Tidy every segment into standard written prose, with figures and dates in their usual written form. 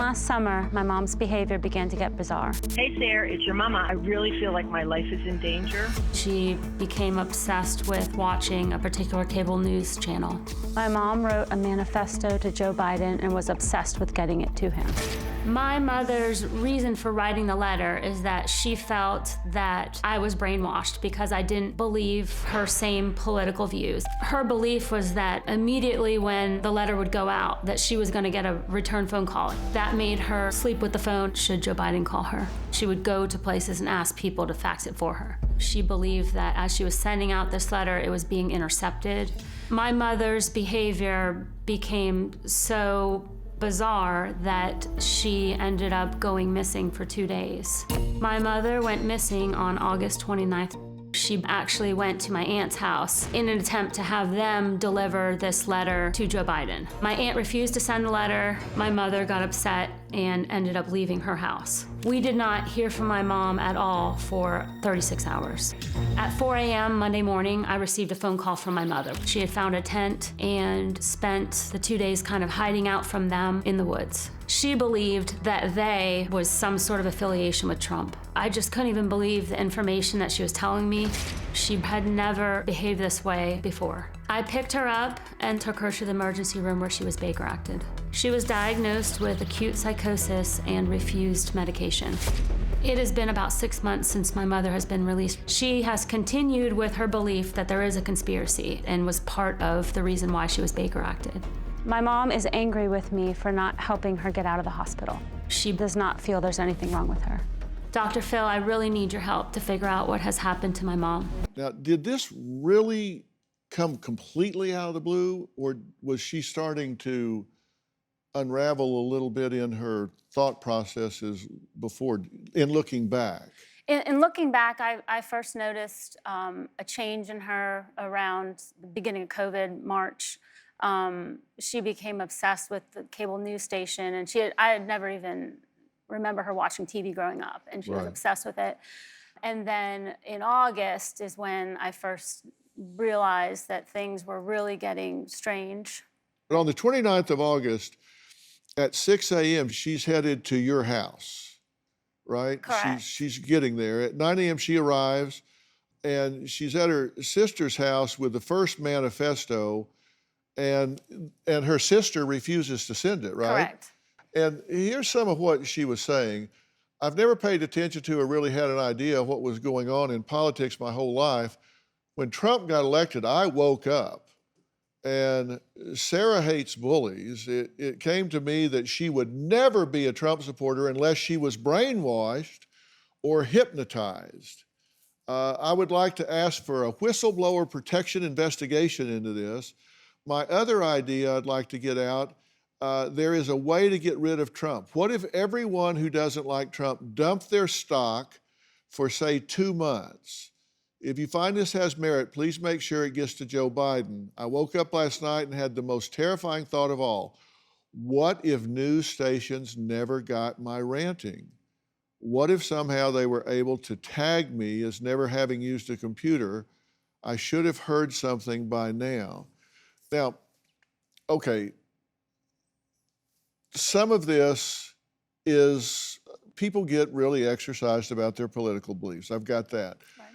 last summer, my mom's behavior began to get bizarre. Hey, Sarah, it's your mama. I really feel like my life is in danger. She became obsessed with watching a particular cable news channel. My mom wrote a manifesto to Joe Biden and was obsessed with getting it to him. My mother's reason for writing the letter is that she felt that I was brainwashed because I didn't believe her same political views. Her belief was that immediately when the letter would go out, that she was going to get a return phone call. That made her sleep with the phone should Joe Biden call her. She would go to places and ask people to fax it for her. She believed that as she was sending out this letter, it was being intercepted. My mother's behavior became so bizarre that she ended up going missing for 2 days. My mother went missing on August 29th. She actually went to my aunt's house in an attempt to have them deliver this letter to Joe Biden. My aunt refused to send the letter. My mother got upset and ended up leaving her house. We did not hear from my mom at all for 36 hours. At 4 a.m. Monday morning, I received a phone call from my mother. She had found a tent and spent the 2 days kind of hiding out from them in the woods. She believed that they was some sort of affiliation with Trump. I just couldn't even believe the information that she was telling me. She had never behaved this way before. I picked her up and took her to the emergency room where she was Baker acted. She was diagnosed with acute psychosis and refused medication. It has been about 6 months since my mother has been released. She has continued with her belief that there is a conspiracy and was part of the reason why she was Baker acted. My mom is angry with me for not helping her get out of the hospital. She does not feel there's anything wrong with her. Dr. Phil, I really need your help to figure out what has happened to my mom. Now, did this really come completely out of the blue, or was she starting to unravel a little bit in her thought processes before, in looking back? In looking back, I first noticed a change in her around the beginning of COVID, March. She became obsessed with the cable news station, and I had never even remember her watching TV growing up, and she was obsessed with it. And then in August is when I first realized that things were really getting strange. But on the 29th of August at 6 a.m., she's headed to your house, right? Correct. She's getting there. At 9 a.m., she arrives, and she's at her sister's house with the first manifesto, and her sister refuses to send it, right? Correct. And here's some of what she was saying. I've never paid attention to or really had an idea of what was going on in politics my whole life. When Trump got elected, I woke up, and Sara hates bullies. It came to me that she would never be a Trump supporter unless she was brainwashed or hypnotized. I would like to ask for a whistleblower protection investigation into this. My other idea I'd like to get out, there is a way to get rid of Trump. What if everyone who doesn't like Trump dumped their stock for, say, 2 months? If you find this has merit, please make sure it gets to Joe Biden. I woke up last night and had the most terrifying thought of all. What if news stations never got my ranting? What if somehow they were able to tag me as never having used a computer? I should have heard something by now. Now, okay, some of this is people get really exercised about their political beliefs. I've got that. Right.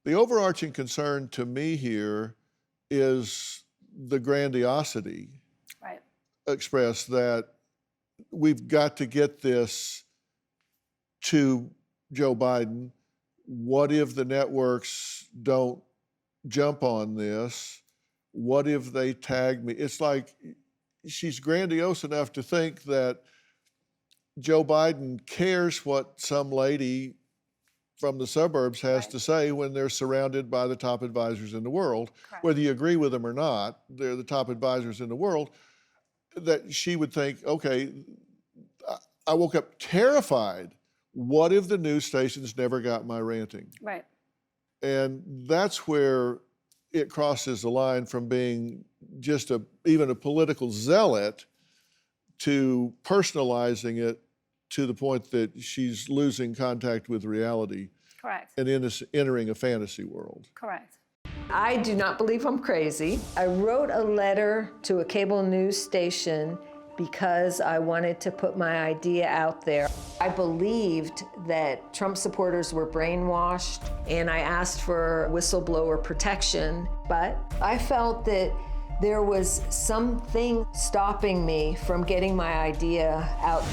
The overarching concern to me here is the grandiosity expressed that we've got to get this to Joe Biden. What if the networks don't jump on this? What if they tag me? It's like she's grandiose enough to think that Joe Biden cares what some lady from the suburbs has to say when they're surrounded by the top advisors in the world. Correct. Whether you agree with them or not, they're the top advisors in the world, that she would think, okay, I woke up terrified. What if the news stations never got my ranting? Right. And that's where it crosses the line from being just even a political zealot to personalizing it to the point that she's losing contact with reality. Correct. And entering a fantasy world. Correct. I do not believe I'm crazy. I wrote a letter to a cable news station because I wanted to put my idea out there. I believed that Trump supporters were brainwashed, and I asked for whistleblower protection, but I felt that there was something stopping me from getting my idea out.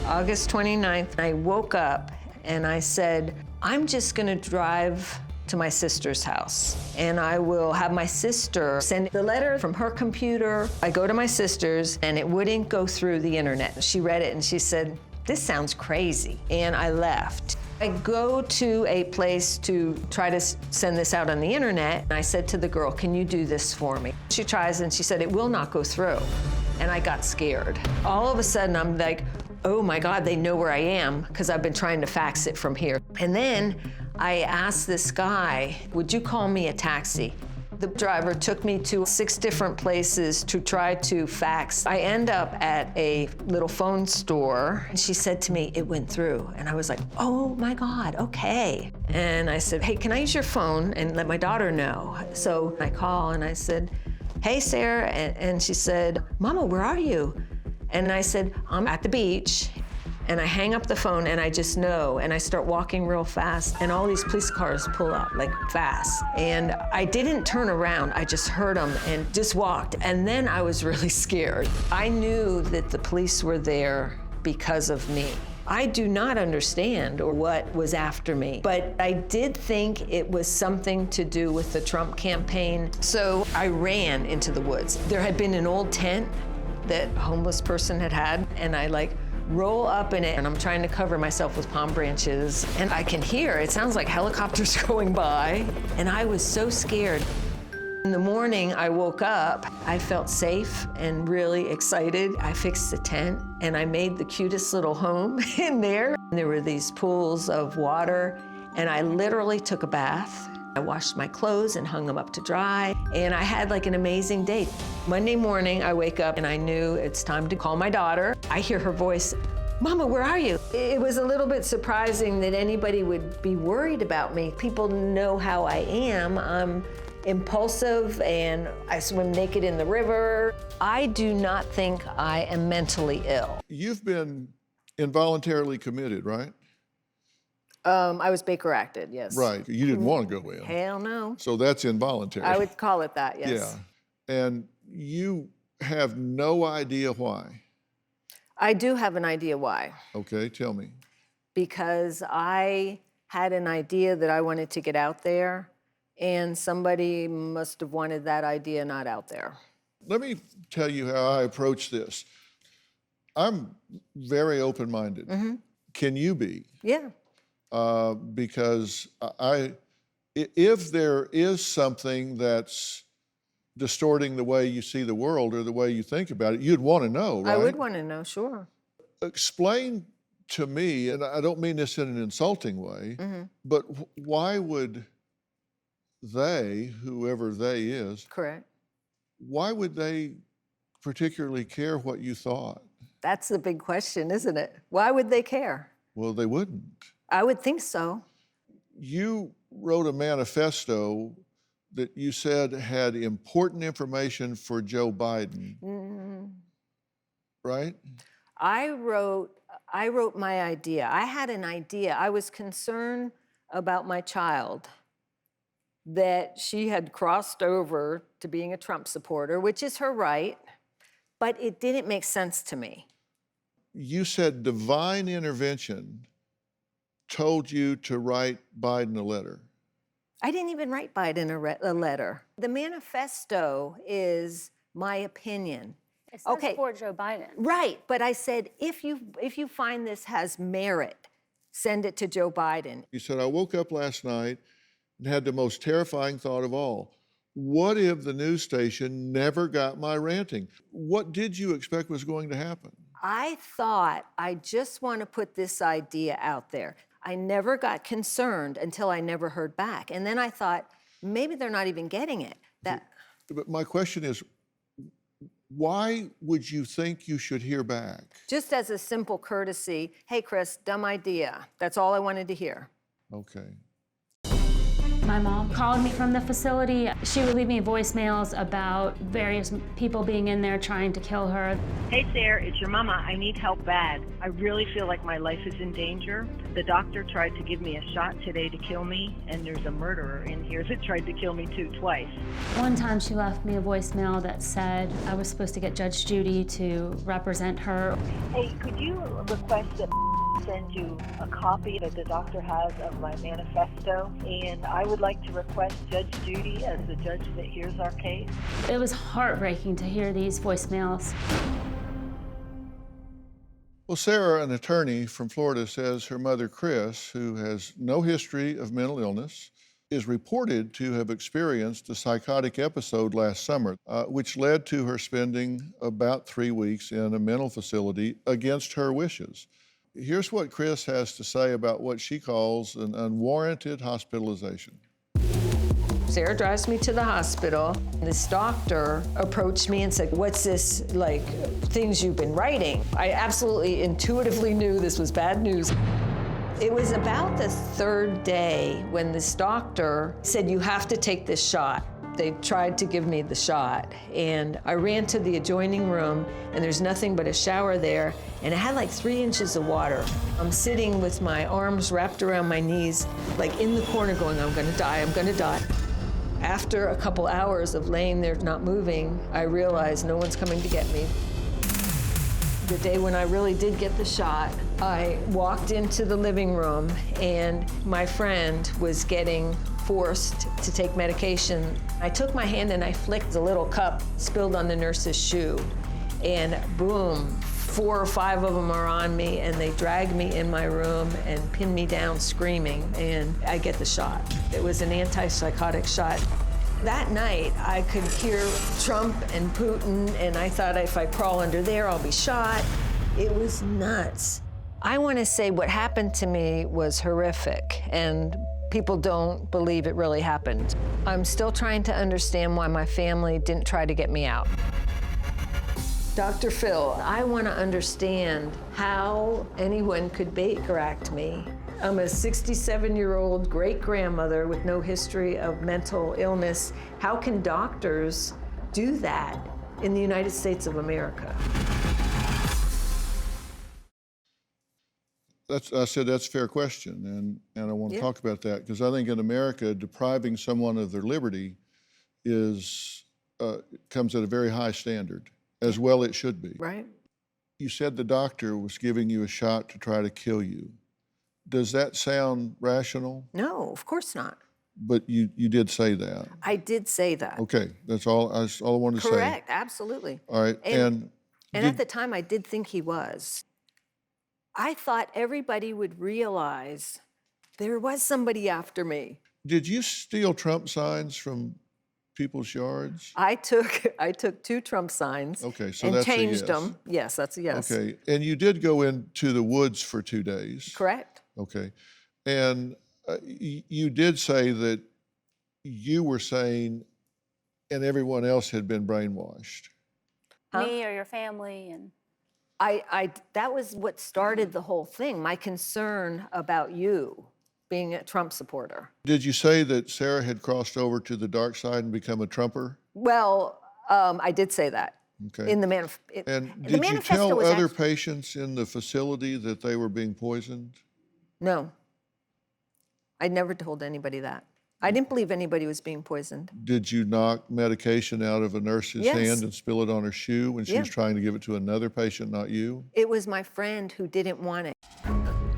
August 29th, I woke up and I said, I'm just gonna drive to my sister's house, and I will have my sister send the letter from her computer. I go to my sister's, and it wouldn't go through the internet. She read it and she said, this sounds crazy, and I left. I go to a place to try to send this out on the internet, and I said to the girl, can you do this for me? She tries, and she said, it will not go through. And I got scared. All of a sudden, I'm like, oh my God, they know where I am, because I've been trying to fax it from here. And then I asked this guy, would you call me a taxi? The driver took me to 6 different places to try to fax. I end up at a little phone store. She said to me, it went through. And I was like, oh my God, okay. And I said, hey, can I use your phone and let my daughter know? So I call and I said, hey, Sarah. And she said, Mama, where are you? And I said, I'm at the beach. And I hang up the phone and I just know, and I start walking real fast, and all these police cars pull up, like fast. And I didn't turn around, I just heard them and just walked. And then I was really scared. I knew that the police were there because of me. I do not understand what was after me, but I did think it was something to do with the Trump campaign. So I ran into the woods. There had been an old tent that a homeless person had, and I roll up in it, and I'm trying to cover myself with palm branches, and I can hear, it sounds like helicopters going by, and I was so scared. In the morning, I woke up, I felt safe and really excited. I fixed the tent, and I made the cutest little home in there. There were these pools of water, and I literally took a bath. I washed my clothes and hung them up to dry, and I had an amazing day. Monday morning, I wake up and I knew it's time to call my daughter. I hear her voice, Mama, where are you? It was a little bit surprising that anybody would be worried about me. People know how I am. I'm impulsive and I swim naked in the river. I do not think I am mentally ill. You've been involuntarily committed, right? I was Baker acted, yes. Right. You didn't want to go in. Hell no. So that's involuntary. I would call it that, yes. Yeah. And you have no idea why. I do have an idea why. Okay, tell me. Because I had an idea that I wanted to get out there, and somebody must have wanted that idea not out there. Let me tell you how I approach this. I'm very open-minded. Mm-hmm. Can you be? Yeah. Because if there is something that's distorting the way you see the world or the way you think about it, you'd want to know, right? I would want to know, sure. Explain to me, and I don't mean this in an insulting way, Mm-hmm. but why would they, whoever they is, Correct. why would they particularly care what you thought? That's the big question, isn't it? Why would they care? Well, they wouldn't. I would think so. You wrote a manifesto that you said had important information for Joe Biden, right? I wrote my idea. I had an idea. I was concerned about my child, that she had crossed over to being a Trump supporter, which is her right, but it didn't make sense to me. You said divine intervention told you to write Biden a letter. I didn't even write Biden a letter. The manifesto is my opinion. It says for Joe Biden. Right, but I said, if you find this has merit, send it to Joe Biden. You said, I woke up last night and had the most terrifying thought of all. What if the news station never got my ranting? What did you expect was going to happen? I thought, I just want to put this idea out there. I never got concerned until I never heard back. And then I thought, maybe they're not even getting it. But my question is, why would you think you should hear back? Just as a simple courtesy, hey, Chris, dumb idea. That's all I wanted to hear. Okay. My mom called me from the facility. She would leave me voicemails about various people being in there trying to kill her. Hey, Sarah, it's your mama. I need help bad. I really feel like my life is in danger. The doctor tried to give me a shot today to kill me, and there's a murderer in here that tried to kill me too, twice. One time she left me a voicemail that said I was supposed to get Judge Judy to represent her. Hey, could you request that send you a copy that the doctor has of my manifesto? And I would like to request Judge Judy as the judge that hears our case. It was heartbreaking to hear these voicemails. Well, Sara, an attorney from Florida, says her mother, Chris, who has no history of mental illness, is reported to have experienced a psychotic episode last summer, which led to her spending about 3 weeks in a mental facility against her wishes. Here's what Chris has to say about what she calls an unwarranted hospitalization. Sara drives me to the hospital. This doctor approached me and said, "What's this, like, things you've been writing?" I absolutely intuitively knew this was bad news. It was about the third day when this doctor said, "You have to take this shot." They tried to give me the shot, and I ran to the adjoining room, and there's nothing but a shower there, and it had like 3 inches of water. I'm sitting with my arms wrapped around my knees, like in the corner going, "I'm gonna die, I'm gonna die." After a couple hours of laying there not moving, I realized no one's coming to get me. The day when I really did get the shot, I walked into the living room, and my friend was getting forced to take medication. I took my hand and I flicked the little cup, spilled on the nurse's shoe, and boom, 4 or 5 of them are on me, and they drag me in my room and pin me down screaming, and I get the shot. It was an antipsychotic shot. That night, I could hear Trump and Putin, and I thought if I crawl under there, I'll be shot. It was nuts. I want to say what happened to me was horrific, and people don't believe it really happened. I'm still trying to understand why my family didn't try to get me out. Dr. Phil, I want to understand how anyone could Baker Act me. I'm a 67-year-old great-grandmother with no history of mental illness. How can doctors do that in the United States of America? I said that's a fair question, and I want to talk about that, because I think in America, depriving someone of their liberty comes at a very high standard, as well it should be. Right. You said the doctor was giving you a shot to try to kill you. Does that sound rational? No, of course not. But you did say that. I did say that. Okay, that's all I wanted to say. Correct, absolutely. All right, And at the time, I did think he was. I thought everybody would realize there was somebody after me. did you steal Trump signs from people's yards? I took 2 Trump signs Okay, so and that's a changed yes. them. Yes, that's a yes. Okay, and you did go into the woods for 2 days. Correct. Okay, and you did say that you were saying, and everyone else had been brainwashed. Huh? Me or your family and... That was what started the whole thing, my concern about you being a Trump supporter. Did you say that Sara had crossed over to the dark side and become a Trumper? Well, I did say that. Okay. In the manifesto. And did you tell other patients in the facility that they were being poisoned? No. I never told anybody that. I didn't believe anybody was being poisoned. Did you knock medication out of a nurse's Yes. hand and spill it on her shoe when she Yeah. was trying to give it to another patient, not you? It was my friend who didn't want it.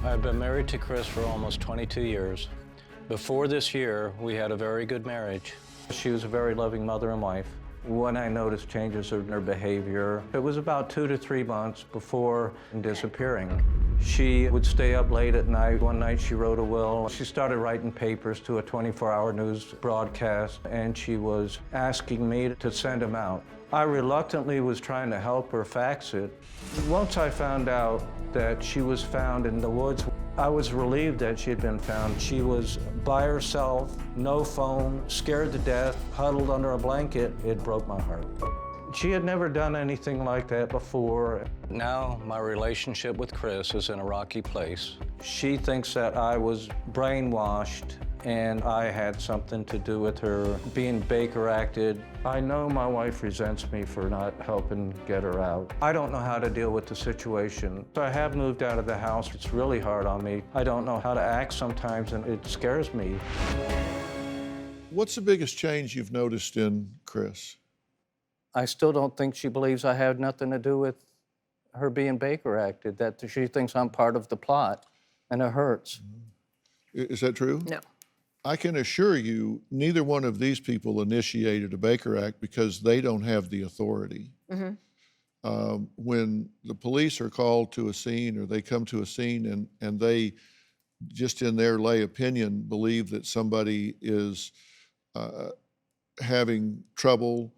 I've been married to Chris for almost 22 years. Before this year, we had a very good marriage. She was a very loving mother and wife. When I noticed changes in her behavior, it was about 2 to 3 months before disappearing. She would stay up late at night. One night she wrote a will. She started writing papers to a 24-hour news broadcast, and she was asking me to send them out. I reluctantly was trying to help her fax it. Once I found out that she was found in the woods, I was relieved that she had been found. She was by herself, no phone, scared to death, huddled under a blanket. It broke my heart. She had never done anything like that before. Now my relationship with Chris is in a rocky place. She thinks that I was brainwashed and I had something to do with her being Baker acted. I know my wife resents me for not helping get her out. I don't know how to deal with the situation. So I have moved out of the house. It's really hard on me. I don't know how to act sometimes, and it scares me. What's the biggest change you've noticed in Chris? I still don't think she believes I had nothing to do with her being Baker acted, that she thinks I'm part of the plot, and it hurts. Is that true? No. I can assure you, neither one of these people initiated a Baker Act because they don't have the authority. When the police are called to a scene or they come to a scene and they, just in their lay opinion, believe that somebody is having trouble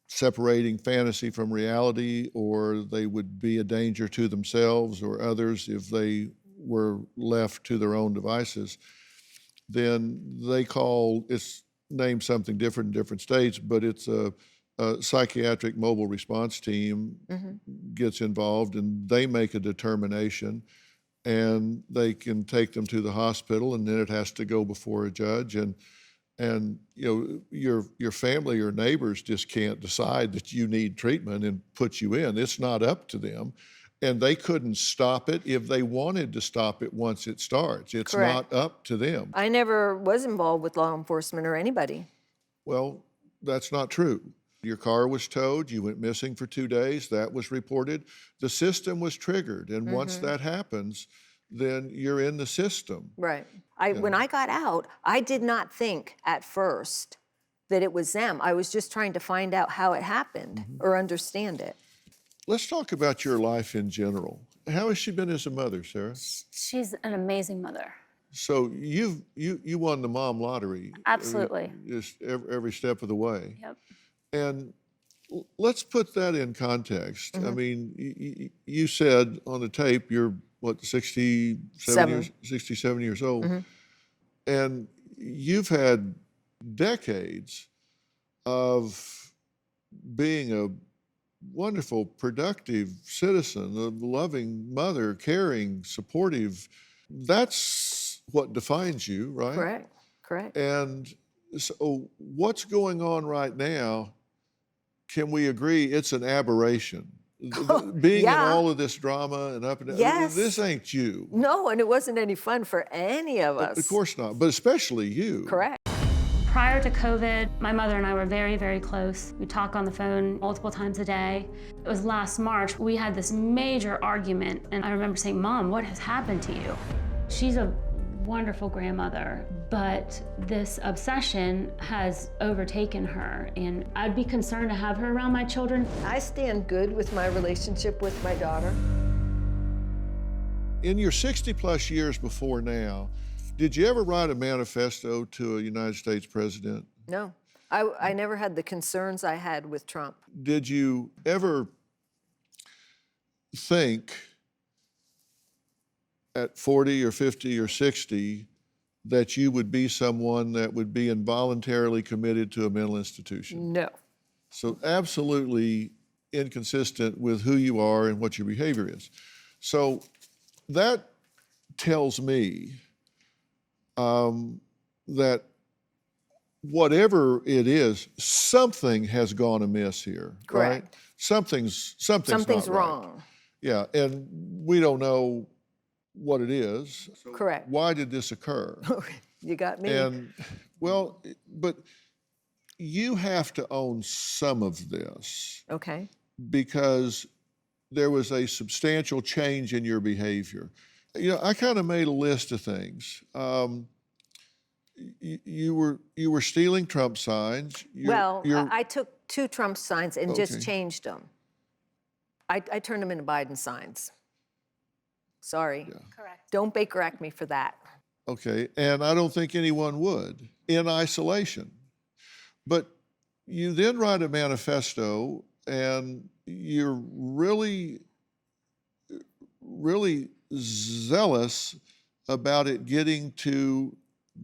separating fantasy from reality, or they would be a danger to themselves or others if they were left to their own devices, then they call, it's named something different in different states, but it's a psychiatric mobile response team gets involved, and they make a determination, and they can take them to the hospital, and then it has to go before a judge, and you know, your family or neighbors just can't decide that you need treatment and put you in. It's not up to them. And they couldn't stop it if they wanted to stop it once it starts. It's Correct. not up to them. I never was involved with law enforcement or anybody. Well, that's not true. Your car was towed, you went missing for 2 days, that was reported. The system was triggered, and once that happens, then you're in the system. Right. When I got out, I did not think at first that it was them. I was just trying to find out how it happened or understand it. Let's talk about your life in general. How has she been as a mother, Sarah? She's an amazing mother. So you won the mom lottery. Absolutely. Just every step of the way. Yep. And let's put that in context. I mean, you said on the tape you're, what, 67 years old. And you've had decades of being a wonderful, productive citizen, a loving mother, caring, supportive. That's what defines you, right? Correct. Correct. And so what's going on right now, can we agree it's an aberration? Being in all of this drama and up and down, Yes. this ain't you. No, and it wasn't any fun for any of us. Of course not, but especially you. Correct. Prior to COVID, my mother and I were very, very close. We talk on the phone multiple times a day. It was last March, we had this major argument, and I remember saying, "Mom, what has happened to you?" She's a wonderful grandmother, but this obsession has overtaken her, and I'd be concerned to have her around my children. I stand good with my relationship with my daughter. In your 60-plus years before now, did you ever write a manifesto to a United States president? No, I never had the concerns I had with Trump. Did you ever think at 40 or 50 or 60 that you would be someone that would be involuntarily committed to a mental institution? No. So absolutely inconsistent with who you are and what your behavior is. So that tells me that whatever it is, something has gone amiss here, Correct. right? Something's not right. wrong. Yeah, and we don't know what it is. So Correct. why did this occur? You got me. And, well, but you have to own some of this Okay. because there was a substantial change in your behavior. You know, I kind of made a list of things. You were stealing Trump signs. I took 2 Trump signs and just Okay. changed them. I turned them into Biden signs. Sorry. Yeah. Correct. Don't Baker Act me for that. Okay, and I don't think anyone would in isolation. But you then write a manifesto, and you're really, really zealous about it getting to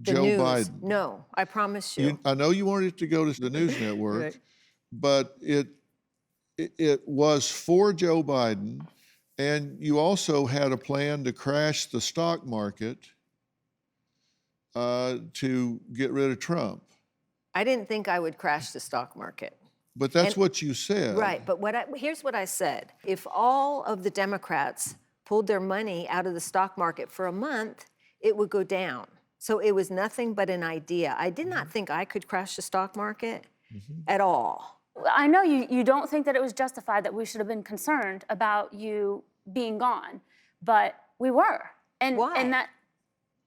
The Joe news. Biden. No, I promise you. I know you wanted it to go to the news network, Right. but it was for Joe Biden, and you also had a plan to crash the stock market to get rid of Trump. I didn't think I would crash the stock market. But that's what you said. Right, but here's what I said. If all of the Democrats pulled their money out of the stock market for a month, it would go down. So it was nothing but an idea. I did not think I could crash the stock market at all. I know you don't think that it was justified, that we should have been concerned about you being gone, but we were. And, Why? And that,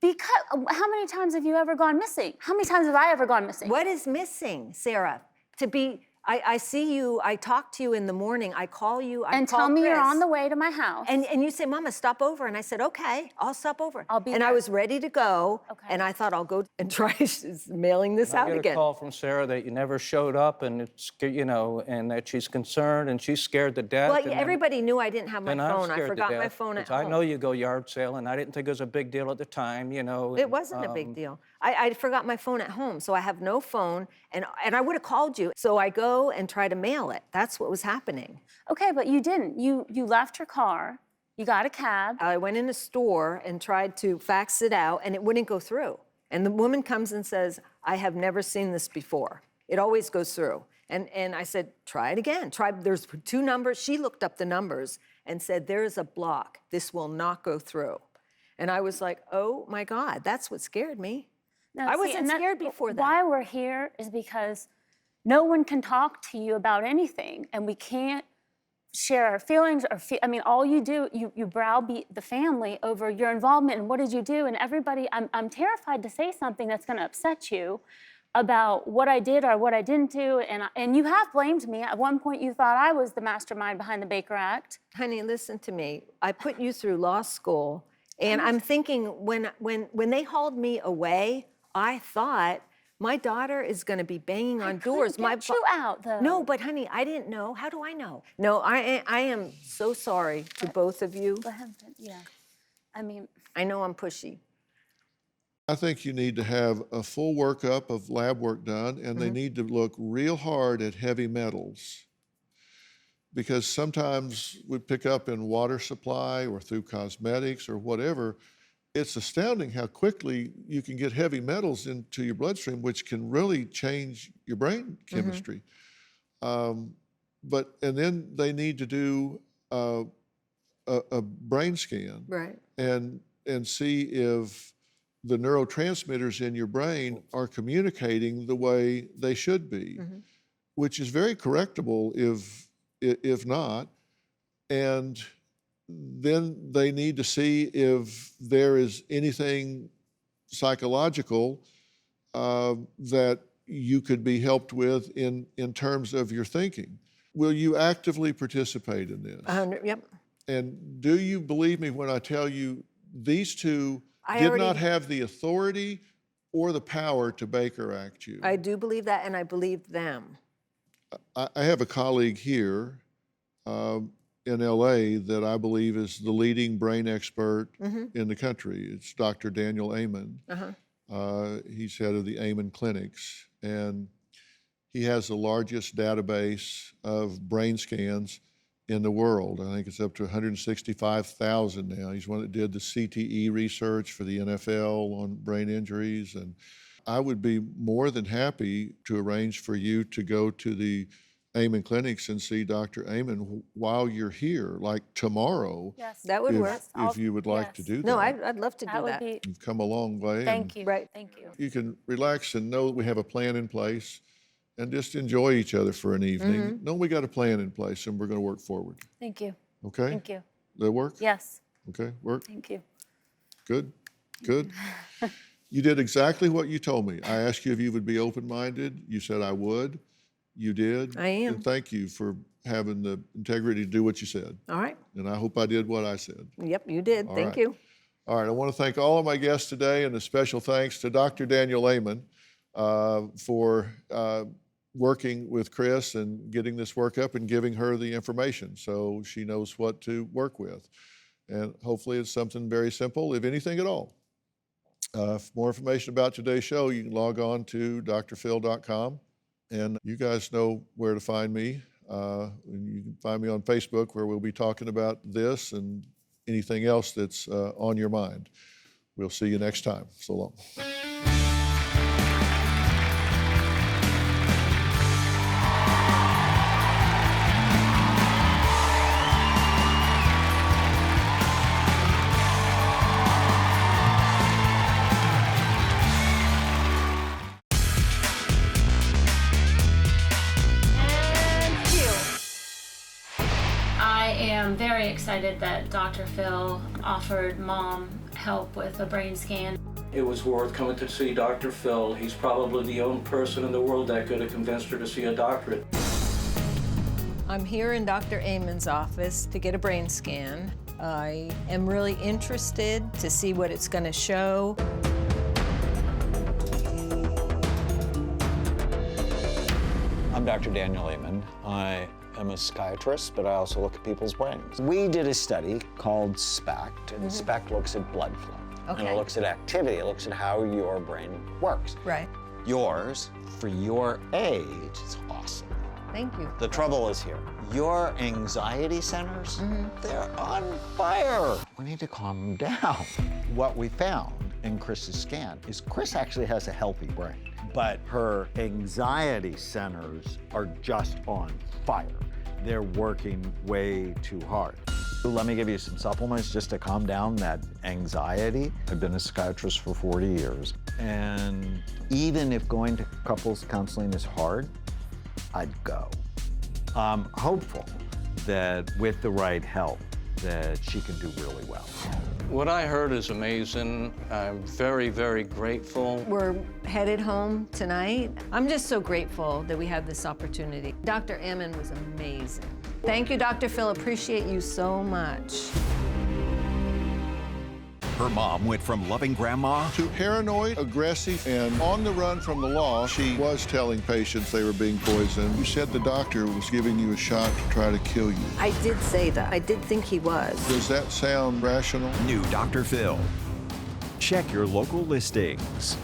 because, how many times have you ever gone missing? How many times have I ever gone missing? What is missing, Sarah? I see you, I talk to you in the morning, I call you, and call tell me Chris, you're on the way to my house. And you say, Mama, stop over. And I said, okay, I'll stop over. I'll be And there. I was ready to go, Okay. and I thought I'll go and try mailing this out I get again. a call from Sara that you never showed up, and it's, you know, and that she's concerned and she's scared to death. Well, and everybody knew I didn't have my then I'm phone. I scared to forgot my death, phone at 'cause home. I know you go yard sailing. I didn't think it was a big deal at the time, you know. It wasn't a big deal. I forgot my phone at home, so I have no phone, and I would have called you. So I go and try to mail it. That's what was happening. Okay, but you didn't. You left your car, you got a cab. I went in a store and tried to fax it out, and it wouldn't go through. And the woman comes and says, I have never seen this before. It always goes through. And I said, try it again. There's 2 numbers. She looked up the numbers and said, there is a block. This will not go through. And I was like, oh my God, that's what scared me. Now, I see, wasn't and scared before that. Why we're here is because no one can talk to you about anything, and we can't share our feelings or I mean, all you do, you browbeat the family over your involvement and what did you do, and everybody, I'm terrified to say something that's going to upset you about what I did or what I didn't do, and you have blamed me. At one point, you thought I was the mastermind behind the Baker Act. Honey, listen to me. I put you through law school, and I'm thinking when they hauled me away, I thought my daughter is going to be banging on doors. Get you out, though. No, but honey, I didn't know. How do I know? No, I am so sorry to both of you. Yeah, I mean, I know I'm pushy. I think you need to have a full workup of lab work done, and they need to look real hard at heavy metals. Because sometimes we pick up in water supply or through cosmetics or whatever, it's astounding how quickly you can get heavy metals into your bloodstream, which can really change your brain chemistry. And then they need to do a brain scan, Right. and see if the neurotransmitters in your brain are communicating the way they should be, which is very correctable if not. And then they need to see if there is anything psychological that you could be helped with in terms of your thinking. Will you actively participate in this? Yep. And do you believe me when I tell you these two did not have the authority or the power to Baker Act you? I do believe that, and I believe them. I have a colleague here in LA that I believe is the leading brain expert in the country. It's Dr. Daniel Amen. He's head of the Amen Clinics, and he has the largest database of brain scans in the world. I think it's up to 165,000 now. He's one that did the CTE research for the NFL on brain injuries. And I would be more than happy to arrange for you to go to the Amen Clinics and see Dr. Amen while you're here, like tomorrow. yes. That would work. If you would like to yes. do that. No, I'd love to That do would that. be, You've come a long way. thank you. Right. Thank you. You can relax and know that we have a plan in place and just enjoy each other for an evening. Know we got a plan in place and we're going to work forward. Thank you. Okay? Thank you. That work? Yes, Okay, work? thank you. Good, good. You did exactly what you told me. I asked you if you would be open-minded. You said I would. You did. I am. And thank you for having the integrity to do what you said. All right. And I hope I did what I said. Yep, you did. All Thank right. you. All right, I want to thank all of my guests today, and a special thanks to Dr. Daniel Amen for working with Chris and getting this work up and giving her the information so she knows what to work with. And hopefully it's something very simple, if anything at all. For more information about today's show, you can log on to drphil.com, and you guys know where to find me. And you can find me on Facebook, where we'll be talking about this and anything else that's on your mind. We'll see you next time. So long. excited that Dr. Phil offered Mom help with a brain scan. It was worth coming to see Dr. Phil. He's probably the only person in the world that could have convinced her to see a doctorate. I'm here in Dr. Amon's office to get a brain scan. I am really interested to see what it's going to show. I'm Dr. Daniel Amon. I am a psychiatrist, but I also look at people's brains. We did a study called SPECT, and SPECT looks at blood flow. Okay. And it looks at activity, it looks at how your brain works. Right. Yours, for your age, is awesome. Thank you. The trouble is here. Your anxiety centers, they're on fire. We need to calm down. What we found in Chris's scan is Chris actually has a healthy brain, but her anxiety centers are just on fire. They're working way too hard. Let me give you some supplements just to calm down that anxiety. I've been a psychiatrist for 40 years, and even if going to couples counseling is hard, I'd go. I'm hopeful that with the right help, that she can do really well. What I heard is amazing. I'm very, very grateful. We're headed home tonight. I'm just so grateful that we had this opportunity. Dr. Amon was amazing. Thank you, Dr. Phil. Appreciate you so much. Her mom went from loving grandma To paranoid, aggressive, and on the run from the law. She was telling patients they were being poisoned. You said the doctor was giving you a shot to try to kill you. I did say that. I did think he was. Does that sound rational? New Dr. Phil. Check your local listings.